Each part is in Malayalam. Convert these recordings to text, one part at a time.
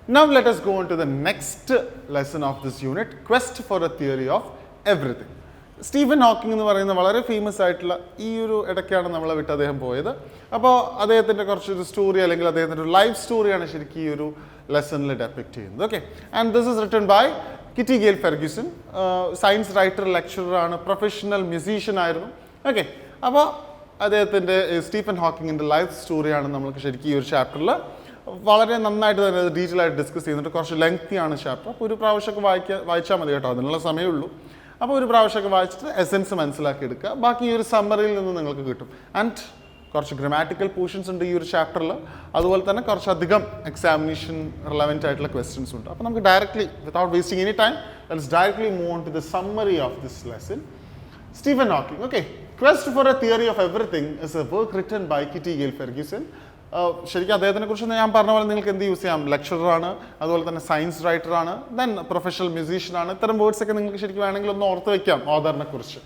Now let us go on to the next lesson of this unit, Quest for a Theory of Everything. Stephen Hawking എന്ന് പറയുന്ന വളരെ ഫേമസ് ആയിട്ടുള്ള ഈ ഒരു ഇടയ്ക്കാണ് നമ്മളെ വിട്ട് അദ്ദേഹം പോയത്. അപ്പോൾ അദ്ദേഹത്തിൻ്റെ കുറച്ചൊരു സ്റ്റോറി അല്ലെങ്കിൽ അദ്ദേഹത്തിൻ്റെ ഒരു ലൈഫ് സ്റ്റോറിയാണ് ശരിക്കും ഈ ഒരു ലെസണിൽ ഡെപ്പിക്റ്റ് ചെയ്യുന്നത്. Okay, and this is written by Kitty Gail Ferguson. Science writer, ലെക്ചററാണ്, പ്രൊഫഷണൽ മ്യൂസീഷ്യൻ ആയിരുന്നു. ഓക്കെ, അപ്പോൾ അദ്ദേഹത്തിൻ്റെ സ്റ്റീഫൻ ഹോക്കിങ്ങിൻ്റെ ലൈഫ് സ്റ്റോറിയാണ് നമ്മൾക്ക് ശരിക്കും ഈ ഒരു ചാപ്റ്ററിൽ വളരെ നന്നായിട്ട് തന്നെ ഡീറ്റെയിൽ ആയിട്ട് ഡിസ്കസ് ചെയ്യുന്നുണ്ട്. കുറച്ച് ലെങ്തിയാണ് ചാപ്റ്റർ. അപ്പോൾ ഒരു പ്രാവശ്യമൊക്കെ വായിച്ചാൽ മതി കേട്ടോ, അതിനുള്ള സമയമുള്ളൂ. അപ്പോൾ ഒരു പ്രാവശ്യമൊക്കെ വായിച്ചിട്ട് എസെൻസ് മനസ്സിലാക്കി എടുക്കുക. ബാക്കി ഈ ഒരു സമ്മറിയിൽ നിന്ന് നിങ്ങൾക്ക് കിട്ടും. ആൻഡ് കുറച്ച് ഗ്രാമാറ്റിക്കൽ പോർഷൻസ് ഉണ്ട് ഈ ഒരു ചാപ്റ്ററിൽ. അതുപോലെ തന്നെ കുറച്ചധികം എക്സാമിനേഷൻ റിലവൻ്റ് ആയിട്ടുള്ള ക്വസ്റ്റ്യൻസ് ഉണ്ട്. അപ്പോൾ നമുക്ക് directly without wasting any time let's directly move on to the summary of this lesson. Stephen Hawking. Okay, Quest for a Theory of Everything is a work written by Kitty Gale Ferguson. ശരിക്കും അദ്ദേഹത്തിനെ കുറിച്ച് ഞാൻ പറഞ്ഞ പോലെ നിങ്ങൾക്ക് എന്ത് യൂസ് ചെയ്യാം, ലെക്ചററാണ്, അതുപോലെ തന്നെ സയൻസ് റൈറ്ററാണ്, ദെൻ പ്രൊഫഷണൽ മ്യൂസീഷ്യനാണ്. ഇത്തരം വേർഡ്സ് ഒക്കെ നിങ്ങൾക്ക് ശരിക്കും വേണമെങ്കിൽ ഒന്ന് ഓർത്ത് വയ്ക്കാം ഓഥറിനെ കുറിച്ച്.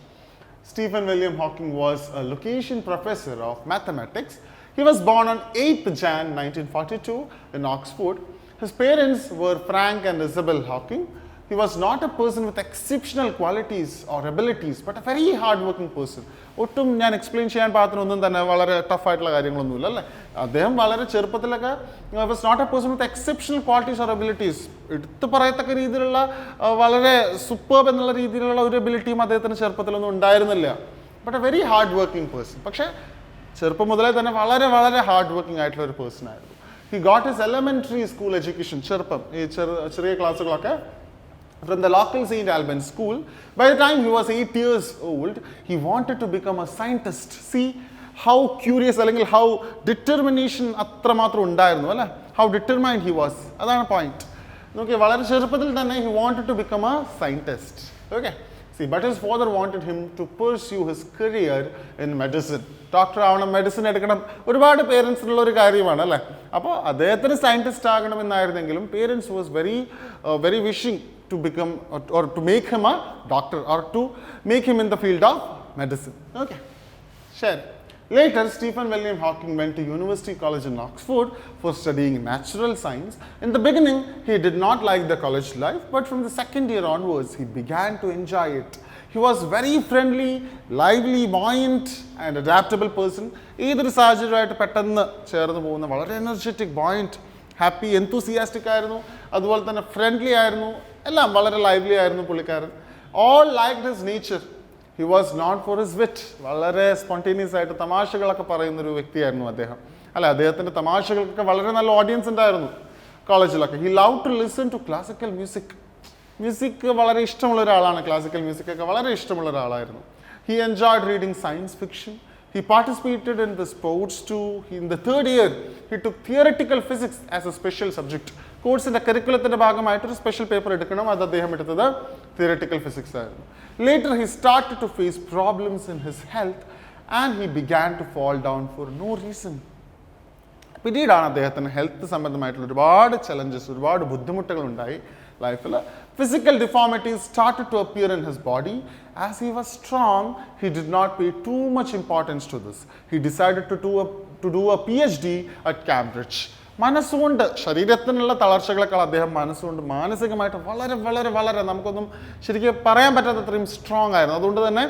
Stephen William Hawking was A location professor of mathematics. He was born on 8th Jan 1942 in Oxford. His parents were Frank and Isabel Hawking. He was not a person with exceptional qualities or abilities, but a very hard-working person. ഒട്ടും ഞാൻ എക്സ്പ്ലെയിൻ ചെയ്യാൻ പാകത്തിനൊന്നും തന്നെ വളരെ ടഫായിട്ടുള്ള കാര്യങ്ങളൊന്നുമില്ല അല്ലേ. അദ്ദേഹം വളരെ ചെറുപ്പത്തിലൊക്കെ was not a person with exceptional qualities or abilities. എടുത്ത് പറയത്തക്ക രീതിയിലുള്ള വളരെ സൂപ്പർബ് എന്നുള്ള രീതിയിലുള്ള ഒരു എബിലിറ്റിയും അദ്ദേഹത്തിന് ചെറുപ്പത്തിലൊന്നും ഉണ്ടായിരുന്നില്ല. But A very hard working person. പക്ഷേ ചെറുപ്പം മുതലേ തന്നെ വളരെ വളരെ ഹാർഡ് വർക്കിംഗ് ആയിട്ടുള്ള ഒരു പേഴ്സൺ ആയിരുന്നു. He got his elementary school education, ചെറുപ്പം ഈ ചെറിയ ക്ലാസ്സുകളൊക്കെ from the local St. Albans school. By the time he was 8 years old, he wanted to become a scientist. See how curious, അല്ലെങ്കിൽ how determination അത്രമാത്രം ഉണ്ടായിരുന്നു അല്ലേ. How determined he was, അതാണ് പോയിന്റ്. നോക്കിയാൽ വളരെ ചെറുപ്പത്തിൽ തന്നെ he wanted to become a scientist. Okay, see, but his father wanted him to pursue his career in medicine. Doctor ആവണം, മെഡിസിൻ എടുക്കണം, ഒരുപാട് പേരൻസിനുള്ള ഒരു കാര്യമാണ് അല്ലേ. അപ്പോൾ അദ്ദേഹത്തിന് സയൻറ്റിസ്റ്റ് ആകണമെന്നായിരുന്നെങ്കിലും parents was very wishing to become or to make him a doctor or to make him in the field of medicine. Okay, sure. Later, Stephen William Hawking went to University College in Oxford for studying natural science. In the beginning, he did not like the college life, but from the second year onwards, he began to enjoy it. He was very friendly, lively, buoyant and adaptable person. ഏതൊരു സാഹചര്യമായിട്ട് പെട്ടെന്ന് ചേർന്ന് പോകുന്ന വളരെ എനർജറ്റിക്, buoyant, ഹാപ്പി, എന്തൂസിയാസ്റ്റിക് ആയിരുന്നു. അതുപോലെ തന്നെ ഫ്രണ്ട്ലി ആയിരുന്നു. എല്ലാം വളരെ ലൈവ്ലി ആയിരുന്നു പുള്ളിക്കാരൻ. All liked his nature. He was not for his wit. വളരെ സ്പോണ്ടേനിയസ് ആയിട്ട് തമാശകളൊക്കെ പറയുന്നൊരു വ്യക്തിയായിരുന്നു അദ്ദേഹം അല്ല. അദ്ദേഹത്തിൻ്റെ തമാശകൾക്കൊക്കെ വളരെ നല്ല ഓഡിയൻസ് ഉണ്ടായിരുന്നു കോളേജിലൊക്കെ. He love to listen to classical music വളരെ ഇഷ്ടമുള്ള ഒരാളാണ്. ക്ലാസിക്കൽ മ്യൂസിക്കൊക്കെ വളരെ ഇഷ്ടമുള്ള ഒരാളായിരുന്നു. He enjoyed reading science fiction. He participated in the sports too. In the third year, he took theoretical physics as a special subject. കോഴ്സിൻ്റെ കരിക്കുലത്തിൻ്റെ ഭാഗമായിട്ടൊരു സ്പെഷ്യൽ പേപ്പർ എടുക്കണം. അത് അദ്ദേഹം എടുത്തത് തിയററ്റിക്കൽ ഫിസിക്സ് ആയിരുന്നു. Later he started to face problems in his health and he began to fall down for no reason. പിന്നീടാണ് അദ്ദേഹത്തിന് ഹെൽത്ത് സംബന്ധമായിട്ടുള്ള ഒരുപാട് ചലഞ്ചസ്, ഒരുപാട് ബുദ്ധിമുട്ടുകൾ ഉണ്ടായി ലൈഫിൽ. Physical deformities started to appear in his body. As he was strong, he did not pay too much importance to this. He decided to do a PhD at Cambridge. മനസ്സുകൊണ്ട് ശരീരത്തിനുള്ള തളർച്ചകളെക്കാൾ അദ്ദേഹം മനസ്സുകൊണ്ട് മാനസികമായിട്ട് വളരെ വളരെ വളരെ നമുക്കൊന്നും ശരിക്കും പറയാൻ പറ്റാത്തത്രയും സ്ട്രോങ് ആയിരുന്നു. അതുകൊണ്ട് തന്നെ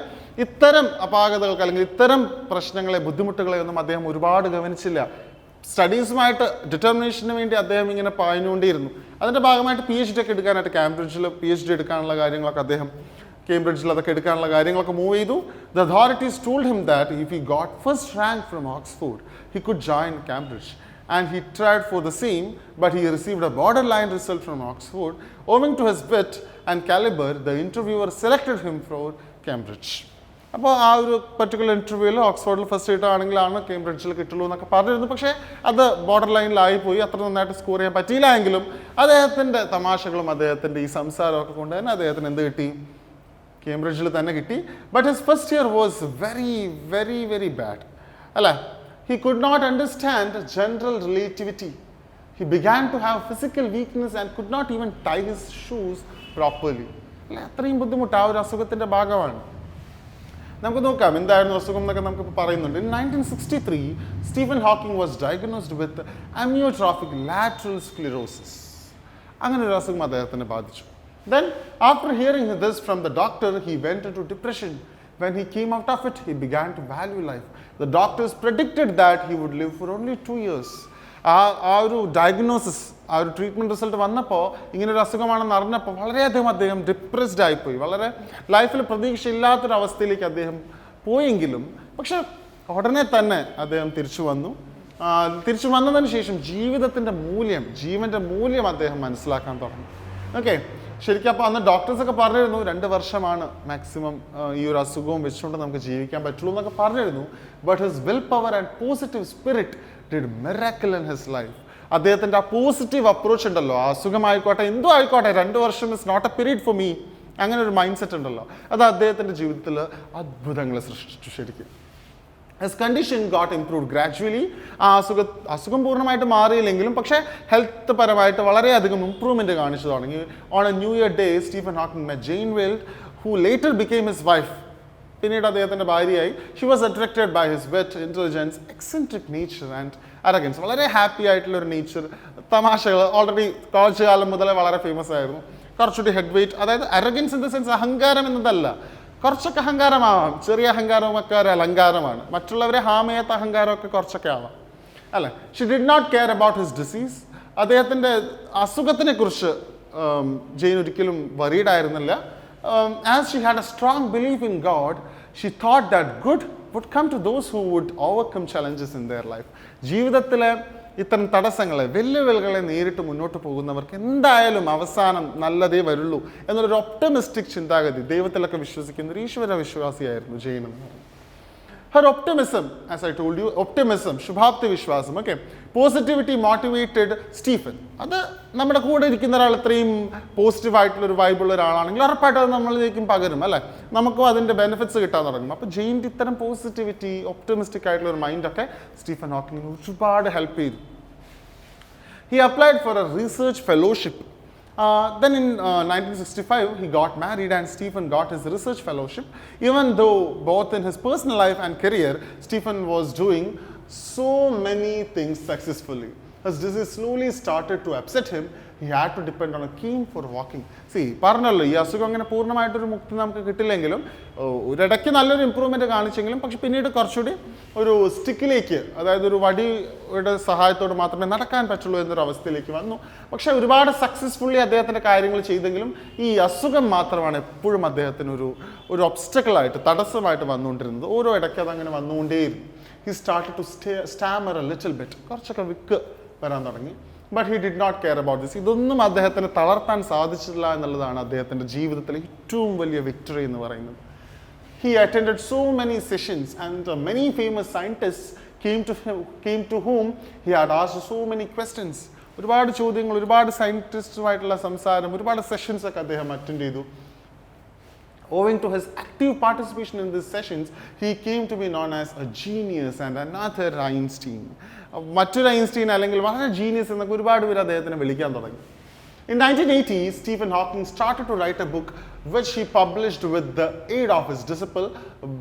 ഇത്തരം അപാകതകൾക്ക് അല്ലെങ്കിൽ ഇത്തരം പ്രശ്നങ്ങളെ, ബുദ്ധിമുട്ടുകളെ ഒന്നും അദ്ദേഹം ഒരുപാട് ഗവനിച്ചില്ല. സ്റ്റഡീസുമായിട്ട് ഡിറ്റർമിനേഷന് വേണ്ടി അദ്ദേഹം ഇങ്ങനെ പാഞ്ഞുകൊണ്ടിരുന്നു. അതിൻ്റെ ഭാഗമായിട്ട് PhD ഒക്കെ എടുക്കാനായിട്ട് കാംബ്രിഡ്ജിൽ PhD എടുക്കാനുള്ള കാര്യങ്ങളൊക്കെ അദ്ദേഹം കേംബ്രിഡ്ജിൽ അതൊക്കെ എടുക്കാനുള്ള കാര്യങ്ങളൊക്കെ മൂവ് ചെയ്തു. The authorities told him that if he got first rank from Oxford he could join Cambridge. And he tried for the same, but he received a borderline result from Oxford. Owing to his wit and caliber, the interviewer selected him for Cambridge. അപ്പോൾ ആ ഒരു പർട്ടിക്കുലർ ഇൻ്റർവ്യൂവിൽ ഓക്സ്ഫോർഡിൽ ഫസ്റ്റ് കിട്ടുകയാണെങ്കിലാണ് കേംബ്രിഡ്ജിൽ കിട്ടുള്ളൂ എന്നൊക്കെ പറഞ്ഞിരുന്നു. പക്ഷേ അത് ബോർഡർ ലൈനിലായി പോയി. അത്ര നന്നായിട്ട് സ്കോർ ചെയ്യാൻ പറ്റിയില്ല എങ്കിലും അദ്ദേഹത്തിൻ്റെ തമാശകളും അദ്ദേഹത്തിൻ്റെ ഈ സംസാരമൊക്കെ കൊണ്ട് തന്നെ അദ്ദേഹത്തിന് എന്ത് കിട്ടി, കേംബ്രിഡ്ജിൽ തന്നെ കിട്ടി. But his first year was very very very bad അല്ലേ. He could not understand general relativity. He began to have physical weakness and could not even tie his shoes properly. അല്ലേ, അത്രയും ബുദ്ധിമുട്ട് ആ ഒരു അസുഖത്തിൻ്റെ ഭാഗമാണ്. നമുക്ക് നോക്കാം എന്തായിരുന്നു അസുഖം എന്നൊക്കെ നമുക്ക് പറയുന്നുണ്ട്. In 1963, Stephen Hawking was diagnosed with amyotrophic lateral sclerosis. അങ്ങനെ ഒരു അസുഖം അദ്ദേഹത്തിനെ ബാധിച്ചു. Then, after hearing this from the doctor, he went into depression. When he came out of it, he began to value life. The doctors predicted that he would live for only 2 years. ആ ഒരു ഡയഗ്നോസിസ്, ആ ഒരു ട്രീറ്റ്മെൻറ്റ് റിസൾട്ട് വന്നപ്പോൾ, ഇങ്ങനൊരു അസുഖമാണെന്ന് അറിഞ്ഞപ്പോൾ വളരെയധികം അദ്ദേഹം ഡിപ്രസ്ഡ് ആയിപ്പോയി. വളരെ ലൈഫിൽ പ്രതീക്ഷയില്ലാത്തൊരവസ്ഥയിലേക്ക് അദ്ദേഹം പോയെങ്കിലും പക്ഷെ ഉടനെ തന്നെ അദ്ദേഹം തിരിച്ചു വന്നു. തിരിച്ചു വന്നതിന് ശേഷം ജീവിതത്തിൻ്റെ മൂല്യം, ജീവൻ്റെ മൂല്യം അദ്ദേഹം മനസ്സിലാക്കാൻ തുടങ്ങി. ഓക്കെ, ശരിക്കും അപ്പോൾ അന്ന് ഡോക്ടേഴ്സൊക്കെ പറഞ്ഞിരുന്നു 2 വർഷമാണ് മാക്സിമം ഈ ഒരു അസുഖവും വെച്ചുകൊണ്ട് നമുക്ക് ജീവിക്കാൻ പറ്റുള്ളൂ എന്നൊക്കെ പറഞ്ഞിരുന്നു. But his will power and positive spirit did miracle in his life. അദ്ദേഹത്തിൻ്റെ ആ പോസിറ്റീവ് അപ്രോച്ച് ഉണ്ടല്ലോ, ആ അസുഖമായിക്കോട്ടെ എന്തോ ആയിക്കോട്ടെ, 2 വർഷം is not a period for me, അങ്ങനെ ഒരു മൈൻഡ് സെറ്റ് ഉണ്ടല്ലോ, അത് അദ്ദേഹത്തിൻ്റെ ജീവിതത്തിൽ അത്ഭുതങ്ങൾ സൃഷ്ടിച്ചു ശരിക്കും. His condition got improved gradually. ആ അസുഖം പൂർണ്ണമായിട്ട് മാറിയില്ലെങ്കിലും പക്ഷേ ഹെൽത്ത് പരമായിട്ട് വളരെയധികം ഇംപ്രൂവ്മെൻറ്റ് കാണിച്ചു തുടങ്ങി. On A new year day Stephen Hawking met Jane Wild, who later became his wife. പിന്നീട് അദ്ദേഹത്തിൻ്റെ ഭാര്യയായി. She was attracted by his wit intelligence, eccentric nature and arrogance. വളരെ ഹാപ്പി ആയിട്ടുള്ളൊരു നേച്ചർ, തമാശകൾ. ഓൾറെഡി കോളേജ് കാലം മുതലേ വളരെ ഫേമസ് ആയിരുന്നു. കുറച്ചുകൂടി ഹെഡ് വെയിറ്റ്, അതായത് അറഗൻസ് ഇൻ ദ സെൻസ് അഹങ്കാരം എന്നതല്ല, കുറച്ചൊക്കെ അഹങ്കാരമാവാം, ചെറിയ അഹങ്കാരമൊക്കെ ഒരു അലങ്കാരമാണ്, മറ്റുള്ളവരെ ഹാം ചെയ്യാത്ത അഹങ്കാരമൊക്കെ കുറച്ചൊക്കെ ആവാം അല്ലേ. She did not care about his disease. അദ്ദേഹത്തിൻ്റെ അസുഖത്തിനെ കുറിച്ച് ജെയിൻ ഒരിക്കലും വറീഡ് ആയിരുന്നില്ല. As she had a strong belief in God, she thought that good would come to those who would overcome challenges in their life. ജീവിതത്തിലെ ഇത്തരം തടസ്സങ്ങളെ, വെല്ലുവിളികളെ നേരിട്ട് മുന്നോട്ട് പോകുന്നവർക്ക് എന്തായാലും അവസാനം നല്ലതേ വരുള്ളൂ എന്നുള്ളൊരു ഒപ്റ്റമിസ്റ്റിക് ചിന്താഗതി, ദൈവത്തിലൊക്കെ വിശ്വസിക്കുന്ന ഒരു ഈശ്വര വിശ്വാസിയായിരുന്നു ജെയിൻ എന്ന് പറയുന്നത്. Her optimism, as I told you, optimism, ശുഭാപ്തി വിശ്വാസം, ഓക്കെ, പോസിറ്റിവിറ്റി മോട്ടിവേറ്റഡ് സ്റ്റീഫൻ. അത് നമ്മുടെ കൂടെ ഇരിക്കുന്ന ഒരാൾ ഇത്രയും പോസിറ്റീവായിട്ടുള്ളൊരു വൈബുള്ള ഒരാളാണെങ്കിൽ ഉറപ്പായിട്ടും അത് നമ്മളിലേക്കും പകരും അല്ലേ, നമുക്കും അതിൻ്റെ ബെനിഫിറ്റ്സ് കിട്ടാൻ തുടങ്ങും. അപ്പോൾ ജെയിൻ്റെ ഇത്തരം പോസിറ്റിവിറ്റി, ഒപ്റ്റമിസ്റ്റിക് ആയിട്ടുള്ള ഒരു മൈൻഡൊക്കെ സ്റ്റീഫൻ ഹോക്കിങ്ങിന് ഒരുപാട് ഹെൽപ്പ് ചെയ്തു. He applied for a research fellowship. Then in 1965, he got married and Stephen got his research fellowship. Even though both in his personal life and career, Stephen was doing so many things successfully. His disease slowly started to upset him. He had to depend on a cane for walking. See, പറഞ്ഞല്ലോ ഈ അസുഖം അങ്ങനെ പൂർണ്ണമായിട്ടൊരു മുക്തി നമുക്ക് കിട്ടില്ലെങ്കിലും ഒരിടയ്ക്ക് നല്ലൊരു ഇമ്പ്രൂവ്മെൻറ്റ് കാണിച്ചെങ്കിലും പക്ഷെ പിന്നീട് കുറച്ചുകൂടി ഒരു സ്റ്റിക്കിലേക്ക്, അതായത് ഒരു വടിയുടെ സഹായത്തോട് മാത്രമേ നടക്കാൻ പറ്റുള്ളൂ എന്നൊരു അവസ്ഥയിലേക്ക് വന്നു. പക്ഷേ ഒരുപാട് സക്സസ്ഫുള്ളി അദ്ദേഹത്തിൻ്റെ കാര്യങ്ങൾ ചെയ്തെങ്കിലും ഈ അസുഖം മാത്രമാണ് എപ്പോഴും അദ്ദേഹത്തിന് ഒരു ഒബ്സ്റ്റക്കിളായിട്ട്, തടസ്സമായിട്ട് വന്നുകൊണ്ടിരുന്നത്. ഓരോ ഇടയ്ക്ക് അതങ്ങനെ വന്നുകൊണ്ടേയിരുന്നു. He started to stammer a little bit, കുറച്ചൊക്കെ വിക്ക് വരാൻ തുടങ്ങി. But he did not care about this. ഇതൊന്നും അദ്ദേഹത്തിന് തളർത്താൻ സാധിച്ചില്ല എന്നുള്ളതാണ് അദ്ദേഹത്തിൻ്റെ ജീവിതത്തിലെ ഏറ്റവും വലിയ വിക്ടറി എന്ന് പറയുന്നത്. He attended so many sessions and many famous scientists came to whom he had asked so many questions. ഒരുപാട് ചോദ്യങ്ങൾ, ഒരുപാട് സയൻറ്റിസ്റ്റുമായിട്ടുള്ള സംസാരം, ഒരുപാട് സെഷൻസ് ഒക്കെ അദ്ദേഹം അറ്റൻഡ് ചെയ്തു. Owing to his active participation in these sessions, he came to be known as a genius and another Einstein. മറ്റൊരു ഐൻസ്റ്റീൻ അല്ലെങ്കിൽ വളരെ ജീനിയസ് എന്നൊക്കെ ഒരുപാട് പേര് അദ്ദേഹത്തിനെ വിളിക്കാൻ തുടങ്ങി. In 1980, Stephen Hawking started to write a book which he published with the aid of his disciple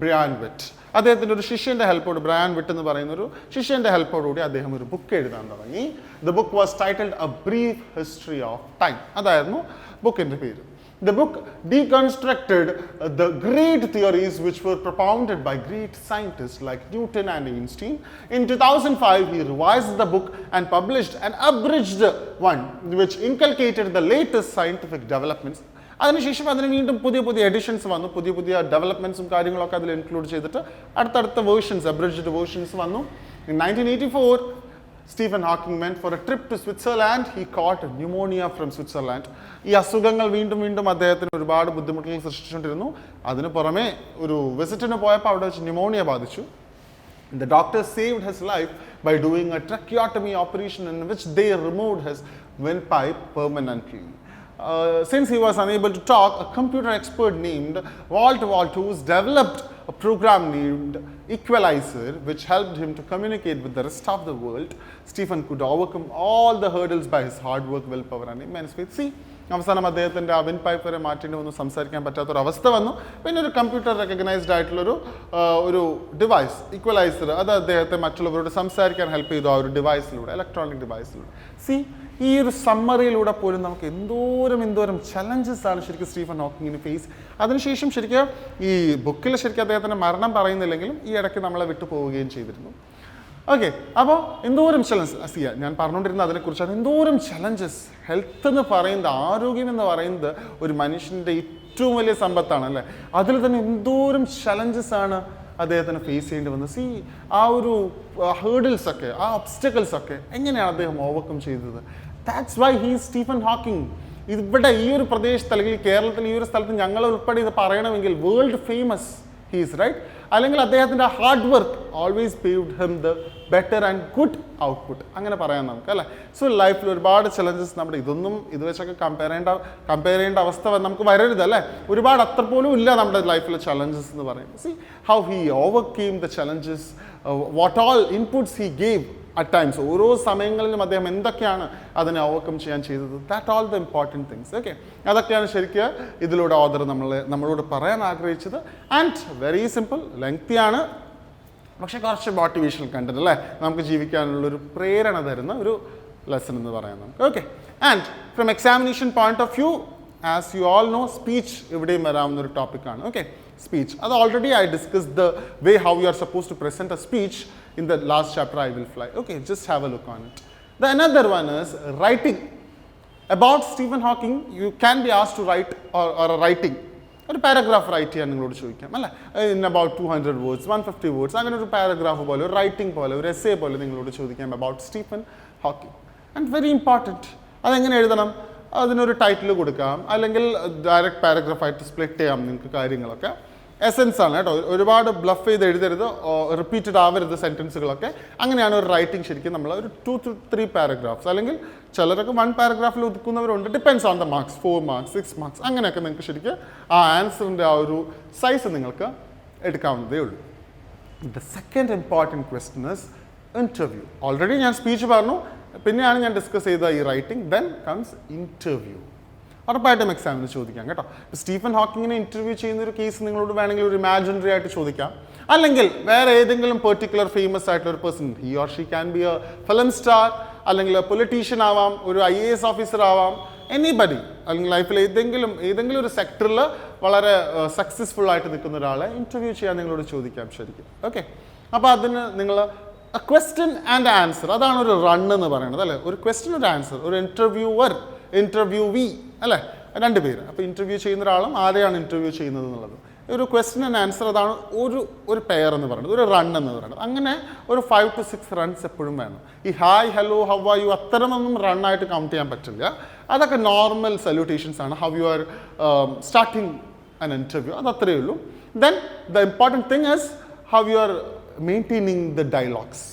Brian Witt. അദ്ദേഹത്തിൻ്റെ ഒരു ശിഷ്യൻ്റെ ഹെൽപ്പോട്, ബ്രയാൻ വിട്ട് എന്ന് പറയുന്ന ഒരു ശിഷ്യൻ്റെ ഹെൽപ്പോടുകൂടി അദ്ദേഹം ഒരു ബുക്ക് എഴുതാൻ തുടങ്ങി. The book was titled A brief history of time. അതായിരുന്നു ബുക്കിൻ്റെ പേര്. The book deconstructed the great theories which were propounded by great scientists like Newton and Einstein. In 2005, he revised the book and published an abridged one which inculcated the latest scientific developments. അതിനുശേഷം അതിന് വീണ്ടും പുതിയ എഡിഷൻസ് വന്നു, പുതിയ ഡെവലപ്മെൻറ്റ്സും കാര്യങ്ങളൊക്കെ അതിൽ ഇൻക്ലൂഡ് ചെയ്തിട്ട് അടുത്തടുത്ത വേർഷൻസ്, അബ്രിഡ്ജ്ഡ് വേർഷൻസ് വന്നു. In 1984, Stephen Hawking went for a trip to Switzerland. He caught pneumonia from Switzerland. ഈ അസുഖങ്ങൾ വീണ്ടും അദ്ദേഹത്തിന് ഒരുപാട് ബുദ്ധിമുട്ടുകൾ സൃഷ്ടിച്ചുകൊണ്ടിരുന്നു. അതിന് പുറമെ ഒരു വിസിറ്റിന് പോയപ്പോൾ അവിടെ വെച്ച് ന്യൂമോണിയ ബാധിച്ചു. The doctors saved his life by doing a tracheotomy operation in which they removed his windpipe permanently. Since he was unable to talk, a computer expert named Walt Walters developed a program named Equalizer, which helped him to communicate with the rest of the world. Stephen could overcome all the hurdles by his hard work, willpower and immense faith. See, അവസാനം അദ്ദേഹത്തിൻ്റെ വിൻ പൈപ്പ് വരെ മാറ്റേണ്ടി വന്നു, സംസാരിക്കാൻ പറ്റാത്തൊരവസ്ഥ വന്നു. പിന്നെ ഒരു കമ്പ്യൂട്ടർ റെക്കഗ്നൈസ്ഡ് ആയിട്ടുള്ളൊരു ഡിവൈസ്, ഇക്വലൈസർ, അത് അദ്ദേഹത്തെ മറ്റുള്ളവരോട് സംസാരിക്കാൻ ഹെൽപ്പ് ചെയ്തു ആ ഒരു ഡിവൈസിലൂടെ, ഇലക്ട്രോണിക് ഡിവൈസിലൂടെ. ഈ ഒരു സമ്മറിയിലൂടെ പോലും നമുക്ക് എന്തോരം ചലഞ്ചസ് ആണ് ശരിക്കും സ്റ്റീഫൻ ഹോക്കിങ്ങിന് ഫേസ്. അതിനുശേഷം ശരിക്കും ഈ ബുക്കിൽ ശരിക്കും അദ്ദേഹത്തിൻ്റെ മരണം പറയുന്നില്ലെങ്കിലും ഈ ഇടയ്ക്ക് നമ്മളെ വിട്ടു പോവുകയും ചെയ്തിരുന്നു. ഓക്കെ, അപ്പോൾ എന്തോരം ചലഞ്ചസ്, ഞാൻ പറഞ്ഞുകൊണ്ടിരുന്ന അതിനെക്കുറിച്ചാണ്. എന്തോരം ചലഞ്ചസ്. ഹെൽത്ത് എന്ന് പറയുന്നത്, ആരോഗ്യം എന്ന് പറയുന്നത് ഒരു മനുഷ്യൻ്റെ ഏറ്റവും വലിയ സമ്പത്താണ് അല്ലേ. അതിൽ തന്നെ എന്തോരം ചലഞ്ചസ് ആണ് അദ്ദേഹത്തിന് ഫേസ് ചെയ്യേണ്ടി വന്നത്. ആ ഒരു ഹേർഡിൽസ് ഒക്കെ, ആ ഒബ്സ്റ്റക്കിൾസ് ഒക്കെ എങ്ങനെയാണ് അദ്ദേഹം ഓവർകം ചെയ്തത്. That's why he Stephen Hawking. ഇവിടെ ഈ ഒരു പ്രദേശത്ത് അല്ലെങ്കിൽ കേരളത്തിൽ ഈ ഒരു സ്ഥലത്ത് ഞങ്ങൾ ഉൾപ്പെടെ ഇത് പറയണമെങ്കിൽ world famous he is, right? അല്ലെങ്കിൽ അദ്ദേഹത്തിൻ്റെ hard work always paved him the better and good output, അങ്ങനെ പറയാം നമുക്ക് അല്ലേ. സോ ലൈഫിൽ ഒരുപാട് ചലഞ്ചസ് നമ്മുടെ ഇത് വെച്ചൊക്കെ കമ്പയർ ചെയ്യേണ്ട അവസ്ഥ നമുക്ക് വരരുത് അല്ലേ. ഒരുപാട് അത്ര പോലും ഇല്ല നമ്മുടെ ലൈഫിലെ ചലഞ്ചസ് എന്ന് പറയുന്നത്. See how he overcame the challenges, what all inputs he gave at times. ഓരോ സമയങ്ങളിലും അദ്ദേഹം എന്തൊക്കെയാണ് അതിനെ ഓവർകം ചെയ്യാൻ ചെയ്തത്. That all the important things. Okay, അതൊക്കെയാണ് ശരിക്കും ഇതിലൂടെ ഓദർ നമ്മളോട് പറയാൻ ആഗ്രഹിച്ചത്. ആൻഡ് വെരി സിമ്പിൾ, ലെങ്തിയാണ്, പക്ഷേ കുറച്ച് മോട്ടിവേഷണൽ കണ്ടന്റ് അല്ലേ, നമുക്ക് ജീവിക്കാനുള്ളൊരു പ്രേരണ തരുന്ന ഒരു ലെസൺ എന്ന് പറയാം നമുക്ക്. Okay, and from examination point of view, as you all no, speech ഇവിടെയും വരാവുന്ന ഒരു ടോപ്പിക്കാണ്. Okay, speech. അത് already I discussed the way how you are supposed to present a speech in the last chapter I will fly. Okay, just have a look on it. The another one is writing. About Stephen Hawking, you can be asked to write or a writing. ഒരു പാരഗ്രാഫ് റൈറ്റ് ചെയ്യാൻ നിങ്ങളോട് ചോദിക്കാം അല്ലേ. ഇൻ അബൌട്ട് 200 വേർഡ്സ് 150 വേർഡ്സ് അങ്ങനെ ഒരു പാരഗ്രാഫ് പോലെ, ഒരു റൈറ്റിംഗ് പോലെ, ഒരു എസ്സേ പോലെ നിങ്ങളോട് ചോദിക്കാം about Stephen Hawking. And very important, അതെങ്ങനെ എഴുതണം, അതിനൊരു ടൈറ്റിൽ കൊടുക്കാം, അല്ലെങ്കിൽ ഡയറക്റ്റ് പാരഗ്രാഫായിട്ട് സ്പ്ലിറ്റ് ചെയ്യാം നിങ്ങൾക്ക് കാര്യങ്ങളൊക്കെ. എസെൻസ് ആണ് കേട്ടോ, ഒരുപാട് ബ്ലഫ് ചെയ്ത് എഴുതരുത്, റിപ്പീറ്റഡ് ആവരുത് സെൻറ്റൻസുകളൊക്കെ. അങ്ങനെയാണ് ഒരു റൈറ്റിംഗ് ശരിക്കും നമ്മൾ ഒരു 2 to 3 പാരഗ്രാഫ്സ്, അല്ലെങ്കിൽ ചിലരൊക്കെ 1 പാരഗ്രാഫിൽ ഒതുക്കുന്നവരുണ്ട്. Depends on the marks, 4 marks 6 marks അങ്ങനെയൊക്കെ നിങ്ങൾക്ക് ശരിക്കും ആ ആൻസറിൻ്റെ ആ ഒരു സൈസ് നിങ്ങൾക്ക് എടുക്കാവുന്നതേ ഉള്ളൂ. The second important question is interview. Already ഞാൻ സ്പീച്ച് പറഞ്ഞു, പിന്നെയാണ് ഞാൻ ഡിസ്കസ് ചെയ്ത ഈ റൈറ്റിംഗ്. Then comes interview. ഉറപ്പായിട്ടും എക്സാമിന് ചോദിക്കാം കേട്ടോ. സ്റ്റീഫൻ ഹോക്കിങ്ങിനെ ഇൻ്റർവ്യൂ ചെയ്യുന്ന ഒരു കേസ് നിങ്ങളോട് വേണമെങ്കിൽ ഒരു ഇമാജിനറി ആയിട്ട് ചോദിക്കാം, അല്ലെങ്കിൽ വേറെ ഏതെങ്കിലും പെർട്ടിക്കുലർ ഫേമസ് ആയിട്ടുള്ള ഒരു person, he or she can be A film star, അല്ലെങ്കിൽ പൊളിറ്റീഷ്യൻ ആവാം, ഒരു IAS ഓഫീസർ ആവാം, എനിബഡി, അല്ലെങ്കിൽ ലൈഫിൽ ഏതെങ്കിലും ഒരു സെക്ടറിൽ വളരെ സക്സസ്ഫുൾ ആയിട്ട് നിൽക്കുന്ന ഒരാളെ ഇൻ്റർവ്യൂ ചെയ്യാൻ നിങ്ങളോട് ചോദിക്കാം ശരിക്കും. ഓക്കെ, അപ്പോൾ അതിന് നിങ്ങൾ ക്വസ്റ്റ്യൻ ആൻഡ് ആൻസർ, അതാണ് ഒരു റൺ എന്ന് പറയുന്നത് അല്ലേ. ഒരു ക്വസ്റ്റ്യൻ, ഒരു ആൻസർ, ഒരു ഇൻ്റർവ്യൂവർ, ഇൻ്റർവ്യൂവി അല്ലേ, 2 പേര്. അപ്പോൾ ഇൻ്റർവ്യൂ ചെയ്യുന്ന ഒരാളും ആരെയാണ് ഇൻ്റർവ്യൂ ചെയ്യുന്നത് എന്നുള്ളത്. ഒരു ക്വസ്റ്റ്യൻ ആൻഡ് ആൻസർ, അതാണ് ഒരു പെയർ എന്ന് പറയുന്നത്, ഒരു റൺ എന്ന് പറയുന്നത്. അങ്ങനെ ഒരു 5 to 6 റൺസ് എപ്പോഴും വേണം. ഈ hi, hello, how are you അത്തരമൊന്നും റണ്ണായിട്ട് കൗണ്ട് ചെയ്യാൻ പറ്റില്ല. അതൊക്കെ നോർമൽ സല്യൂട്ടേഷൻസ് ആണ്. How you are starting an interview, അത് അത്രയേ ഉള്ളൂ. Then the important thing is how you are maintaining the dialogues,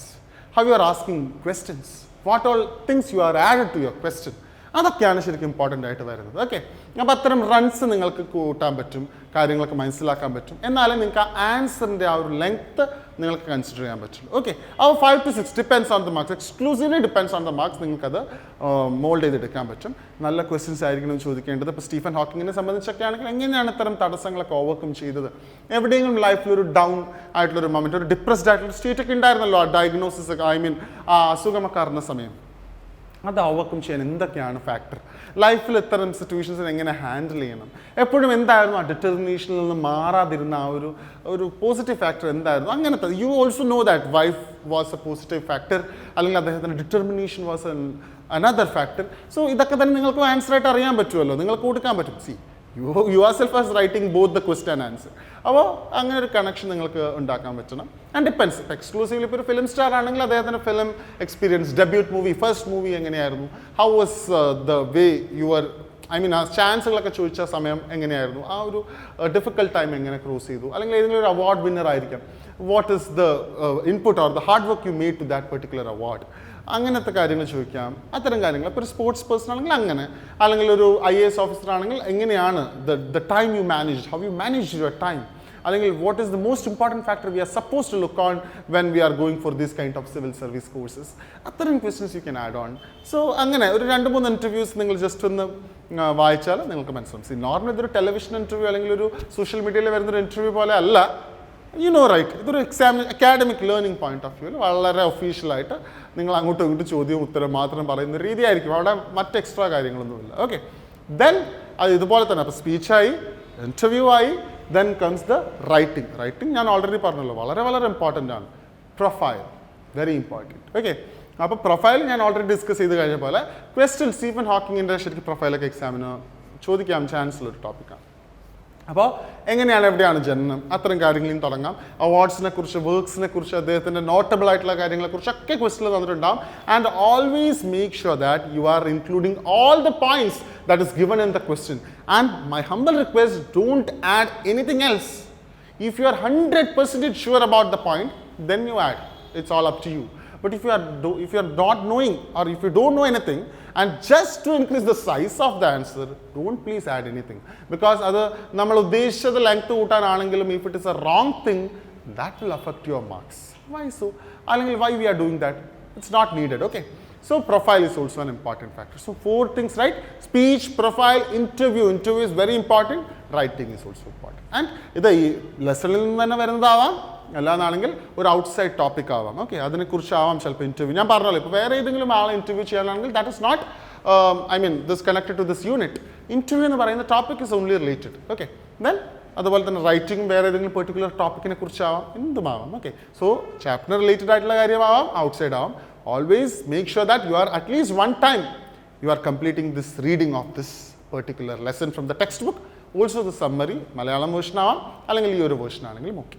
how you are asking questions, what all things you are added to your question. അതൊക്കെയാണ് ശരിക്കും ഇമ്പോർട്ടൻ്റ് ആയിട്ട് വരുന്നത്. ഓക്കെ, അപ്പോൾ അത്തരം റൺസ് നിങ്ങൾക്ക് കൂട്ടാൻ പറ്റും, കാര്യങ്ങളൊക്കെ മനസ്സിലാക്കാൻ പറ്റും. എന്നാലും നിങ്ങൾക്ക് ആ ആൻസറിൻ്റെ ആ ഒരു ലെങ്ത്ത് നിങ്ങൾക്ക് കൺസിഡർ ചെയ്യാൻ പറ്റുള്ളൂ. ഓക്കെ, അപ്പോൾ 5 to 6 depends on the marks, exclusively depends on the marks. നിങ്ങൾക്കത് മോൾഡ് ചെയ്തെടുക്കാൻ പറ്റും. നല്ല ക്വസ്റ്റ്യൻസ് ആയിരിക്കണം ചോദിക്കേണ്ടത്. ഇപ്പോൾ സ്റ്റീഫൻ ഹോക്കിങ്ങിനെ സംബന്ധിച്ചൊക്കെ ആണെങ്കിൽ എങ്ങനെയാണ് ഇത്തരം തടസ്സങ്ങളൊക്കെ ഓവർകം ചെയ്തത്. എവിടെയെങ്കിലും ലൈഫിലൊരു ഡൗൺ ആയിട്ടുള്ളൊരു മൊമെൻറ്റ്, ഒരു ഡിപ്രസ്ഡ് ആയിട്ടുള്ള സ്റ്റേറ്റ് ഒക്കെ ഉണ്ടായിരുന്നല്ലോ ആ ഡയഗ്നോസിസ് ഒക്കെ, ആ അസുഖമൊക്കെ അറിഞ്ഞ സമയം. അത് ഓവർകം ചെയ്യാൻ എന്തൊക്കെയാണ് ഫാക്ടർ, ലൈഫിൽ ഇത്തരം സിറ്റുവേഷൻസിനെ എങ്ങനെ ഹാൻഡിൽ ചെയ്യണം, എപ്പോഴും എന്തായിരുന്നു ആ ഡിറ്റർമിനേഷനിൽ നിന്ന് മാറാതിരുന്ന ആ ഒരു പോസിറ്റീവ് ഫാക്ടർ എന്തായിരുന്നു, അങ്ങനത്തെ. You also know that wife was A positive factor, അല്ലെങ്കിൽ അദ്ദേഹത്തിൻ്റെ determination was another factor. So ഇതൊക്കെ തന്നെ നിങ്ങൾക്ക് ആൻസർ ആയിട്ട് അറിയാൻ പറ്റുമല്ലോ, നിങ്ങൾക്ക് കൊടുക്കാൻ പറ്റും. C you are self as writing both the question and answer. അപ്പോൾ അങ്ങനെ ഒരു കണക്ഷൻ നിങ്ങൾക്ക് ഉണ്ടാക്കാൻ പറ്റണം. ആൻഡ് ഡിപ്പെൻസ്, ഇപ്പോൾ എക്സ്ക്ലൂസീവ്ലി ഇപ്പോൾ ഒരു ഫിലിം സ്റ്റാർ ആണെങ്കിൽ അദ്ദേഹത്തിൻ്റെ film experience, debut movie, first movie എങ്ങനെയായിരുന്നു, how was the way your ആ ചാൻസുകളൊക്കെ ചോദിച്ച സമയം എങ്ങനെയായിരുന്നു, ആ ഒരു ഡിഫിക്കൽട്ട് ടൈം എങ്ങനെ ക്രോസ് ചെയ്തു, അല്ലെങ്കിൽ ഏതെങ്കിലും ഒരു അവാർഡ് വിന്നർ ആയിരിക്കാം, what is the input or the hard work you made to that particular award, അങ്ങനത്തെ കാര്യങ്ങൾ ചോദിക്കാം. അത്തരം കാര്യങ്ങൾ. ഇപ്പോൾ ഒരു സ്പോർട്സ് പേഴ്സൺ ആണെങ്കിൽ അങ്ങനെ, അല്ലെങ്കിൽ ഒരു IAS ഓഫീസർ ആണെങ്കിൽ എങ്ങനെയാണ് the time you manage, how you manage your time, അല്ലെങ്കിൽ what is the most important factor we are supposed to look on when we are going for this kind of civil service courses. അത്തരം questions you can add on. So അങ്ങനെ ഒരു 2-3 ഇൻ്റർവ്യൂസ് നിങ്ങൾ ജസ്റ്റ് ഒന്ന് വായിച്ചാൽ നിങ്ങൾക്ക് മനസ്സിലാവും. നോർമൽ ഇതൊരു ടെലിവിഷൻ ഇൻ്റർവ്യൂ അല്ലെങ്കിൽ ഒരു സോഷ്യൽ മീഡിയയിൽ വരുന്നൊരു ഇൻ്റർവ്യൂ പോലെ അല്ല. റൈറ്റ്, ഇതൊരു അക്കാഡമിക് ലേണിംഗ് പോയിന്റ് ഓഫ് വ്യൂവിൽ വളരെ ഒഫീഷ്യലായിട്ട് നിങ്ങൾ അങ്ങോട്ടും ഇങ്ങോട്ടും ചോദ്യവും ഉത്തരം മാത്രം പറയുന്ന രീതിയായിരിക്കും. അവിടെ മറ്റ് എക്സ്ട്രാ കാര്യങ്ങളൊന്നുമില്ല. ഓക്കെ, ദെൻ അത് ഇതുപോലെ തന്നെ അപ്പോൾ സ്പീച്ചായി, ഇൻ്റർവ്യൂ ആയി, ദെൻ കംസ് ദ റൈറ്റിംഗ് ഞാൻ ഓൾറെഡി പറഞ്ഞല്ലോ വളരെ വളരെ ഇമ്പോർട്ടൻ്റ് ആണ്. Profile very important. ഓക്കെ, അപ്പോൾ പ്രൊഫൈൽ ഞാൻ ഓൾറെഡി ഡിസ്കസ് ചെയ്ത് കഴിഞ്ഞ പോലെ ക്വസ്റ്റ്യൻ സ്റ്റീഫൻ ഹോക്കിങ്ങിൻ്റെ ശരിക്കും പ്രൊഫൈലൊക്കെ എക്സാമിന് ചോദിക്കാൻ ചാൻസ് ഉള്ളൊരു ടോപ്പിക്കാണ്. അപ്പോൾ എങ്ങനെയാണ്, എവിടെയാണ് ജനനം, അത്തരം കാര്യങ്ങളിൽ തുടങ്ങാം. അവാർഡ്സിനെ കുറിച്ച്, വർക്ക്സിനെ കുറിച്ച്, അദ്ദേഹത്തിൻ്റെ നോട്ടബിൾ ആയിട്ടുള്ള കാര്യങ്ങളെക്കുറിച്ചൊക്കെ ക്വസ്റ്റ്യൻ തന്നിട്ടുണ്ടാവും. And always make sure that you are including all the points that is given in the question. And my humble request, don't add anything else. If you are 100% sure about the point, then you add. It's all up to you. But if you are not knowing, or if you don't know anything, and just to increase the size of the answer, don't please add anything. Because അത് നമ്മൾ ഉദ്ദേശിച്ചത് length കൂട്ടാനാണെങ്കിലും if it is a wrong thing, that will affect your marks. Why so? അല്ലെങ്കിൽ why we are doing that? It's not needed. Okay. So profile is also an important factor. So 4 things, right? Speech, profile, interview. Interview is very important. Writing is also important. And ഇത് ഈ ലെസണിൽ നിന്ന് തന്നെ വരുന്നതാവാം, അല്ലാന്നാണെങ്കിൽ ഒരു ഔട്ട്സൈഡ് ടോപ്പിക് ആവാം. ഓക്കെ, അതിനെക്കുറിച്ചാവാം ചിലപ്പോൾ ഇൻ്റർവ്യൂ. ഞാൻ പറഞ്ഞല്ലോ, ഇപ്പോൾ വേറെ ഏതെങ്കിലും ആളെ ഇൻ്റർവ്യൂ ചെയ്യാനാണെങ്കിൽ that is not this connected to this unit. Interview എന്ന് പറയുന്ന topic is only related. Okay, then അതുപോലെ തന്നെ റൈറ്റിംഗ് വേറെ ഏതെങ്കിലും പെർട്ടിക്കുലർ ടോപ്പിക്കിനെ കുറിച്ചാവാം, എന്തുമാവാം. ഓക്കെ, സോ ചാപ്റ്റർ റിലേറ്റഡ് ആയിട്ടുള്ള കാര്യമാവാം, ഔട്ട്സൈഡ് ആവാം. Always make sure that you are at least one time you are completing this reading of this particular lesson from the textbook. Also the summary, Malayalam version ആവാം അല്ലെങ്കിൽ ഈ ഒരു വേർഷൻ ആണെങ്കിലും ഓക്കെ.